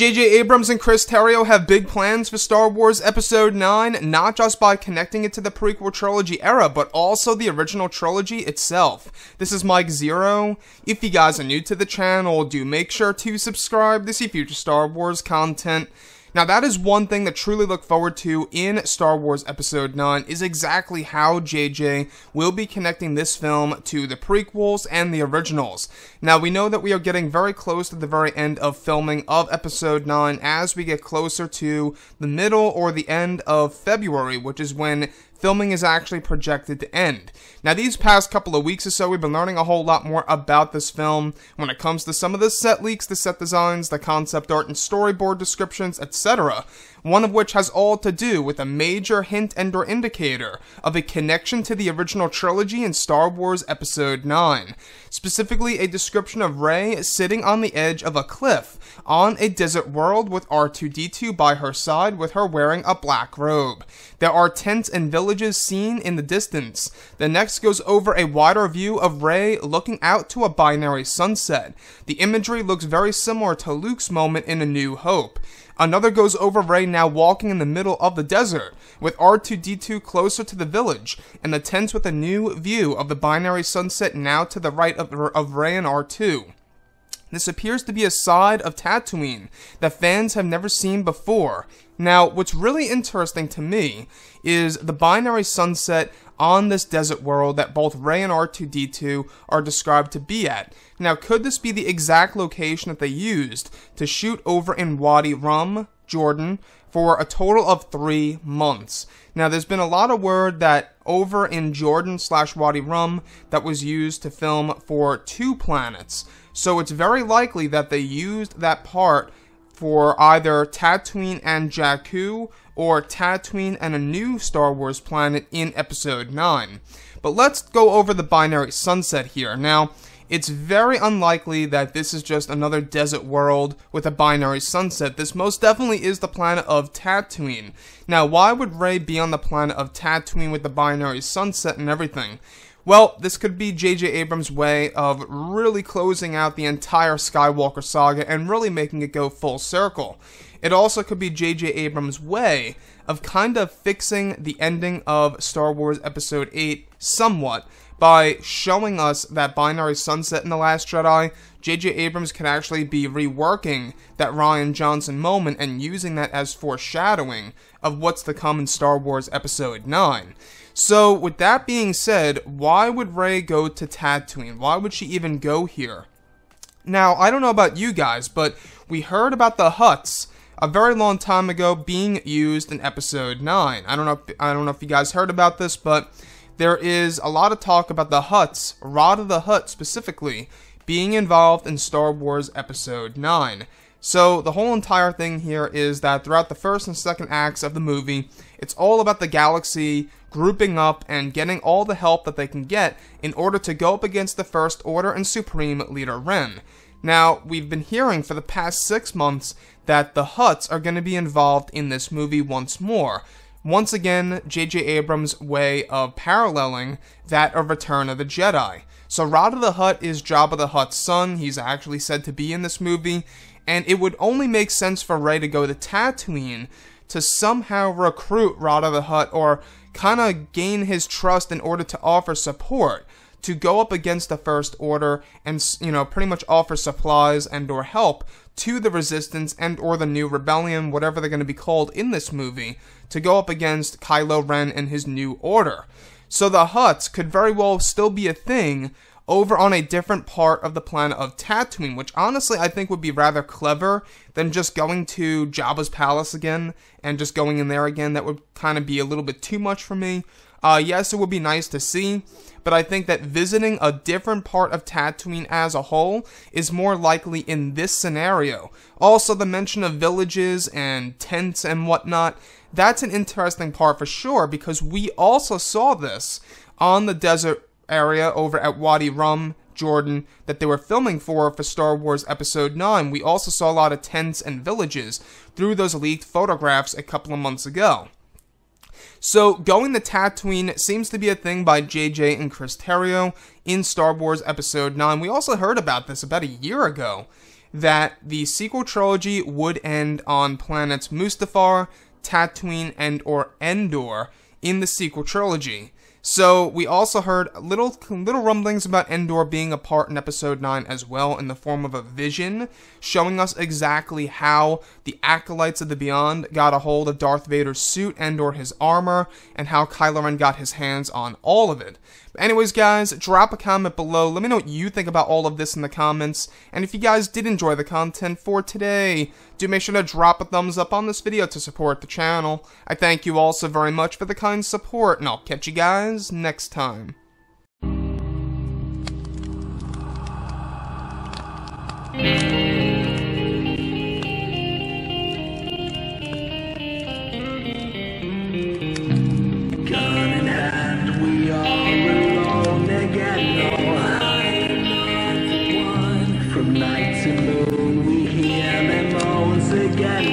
J.J. Abrams and Chris Terrio have big plans for Star Wars Episode 9, not just by connecting it to the prequel trilogy era, but also the original trilogy itself. This is Mike Zero. If you guys are new to the channel, do make sure to subscribe to see future Star Wars content. Now, that is one thing that truly look forward to in Star Wars Episode 9, is exactly how JJ will be connecting this film to the prequels and the originals. Now, we know that we are getting very close to the very end of filming of Episode 9 as we get closer to the middle or the end of February, which is when filming is actually projected to end. Now, these past couple of weeks or so, we've been learning a whole lot more about this film when it comes to some of the set leaks, the set designs, the concept art and storyboard descriptions, etc. One of which has all to do with a major hint and or indicator of a connection to the original trilogy in Star Wars Episode 9. Specifically, a description of Rey sitting on the edge of a cliff on a desert world with R2-D2 by her side with her wearing a black robe. There are tents and villages seen in the distance. The next goes over a wider view of Rey looking out to a binary sunset. The imagery looks very similar to Luke's moment in A New Hope. Another goes over Rey now walking in the middle of the desert, with R2-D2 closer to the village, and the tents with a new view of the binary sunset now to the right of Rey and R2. This appears to be a side of Tatooine that fans have never seen before. Now, what's really interesting to me is the binary sunset on this desert world that both Rey and R2-D2 are described to be at. Now, could this be the exact location that they used to shoot over in Wadi Rum, Jordan, for a total of 3 months? Now, there's been a lot of word that over in Jordan/Wadi Rum that was used to film for 2 planets. So it's very likely that they used that part for either Tatooine and Jakku, or Tatooine and a new Star Wars planet in Episode 9. But let's go over the binary sunset here. Now, it's very unlikely that this is just another desert world with a binary sunset. This most definitely is the planet of Tatooine. Now, why would Rey be on the planet of Tatooine with the binary sunset and everything? Well, this could be J.J. Abrams' way of really closing out the entire Skywalker saga and really making it go full circle. It also could be J.J. Abrams' way of kind of fixing the ending of Star Wars Episode 8 somewhat by showing us that binary sunset in The Last Jedi. J.J. Abrams could actually be reworking that Rian Johnson moment and using that as foreshadowing of what's to come in Star Wars Episode 9. So, with that being said, why would Rey go to Tatooine? Why would she even go here? Now, I don't know about you guys, but we heard about the Hutts a very long time ago being used in Episode 9. I don't know if you guys heard about this, but there is a lot of talk about the Hutts, Rada the Hutt specifically, being involved in Star Wars Episode 9. So, the whole entire thing here is that throughout the first and second acts of the movie, it's all about the galaxy grouping up and getting all the help that they can get in order to go up against the First Order and Supreme Leader Ren. Now, we've been hearing for the past 6 months that the Hutts are going to be involved in this movie once more. Once again, J.J. Abrams' way of paralleling that of Return of the Jedi. So Rada the Hutt is Jabba the Hutt's son. He's actually said to be in this movie. And it would only make sense for Rey to go to Tatooine to somehow recruit Rada the Hutt or kind of gain his trust in order to offer support to go up against the First Order and, pretty much offer supplies and or help to the Resistance and or the New Rebellion, whatever they're going to be called in this movie, to go up against Kylo Ren and his New Order. So the Hutts could very well still be a thing over on a different part of the planet of Tatooine, which honestly I think would be rather clever than just going to Jabba's palace again and just going in there again. That would kind of be a little bit too much for me. Yes, it would be nice to see, but I think that visiting a different part of Tatooine as a whole is more likely in this scenario. Also, the mention of villages and tents and whatnot, that's an interesting part for sure, because we also saw this on the desert area over at Wadi Rum, Jordan, that they were filming for Star Wars Episode 9. We also saw a lot of tents and villages through those leaked photographs a couple of months ago. So, going to Tatooine seems to be a thing by JJ and Chris Terrio in Star Wars Episode 9. We also heard about this about a year ago, that the sequel trilogy would end on planets Mustafar, Tatooine, and/or Endor in the sequel trilogy. So we also heard little rumblings about Endor being a part in Episode 9 as well, in the form of a vision showing us exactly how the Acolytes of the Beyond got a hold of Darth Vader's suit and/or his armor, and how Kylo Ren got his hands on all of it. But anyways, guys, drop a comment below. Let me know what you think about all of this in the comments. And if you guys did enjoy the content for today, do make sure to drop a thumbs up on this video to support the channel. I thank you all so very much for the kind support, and I'll catch you guys next time. Night to moon, we hear them moans again.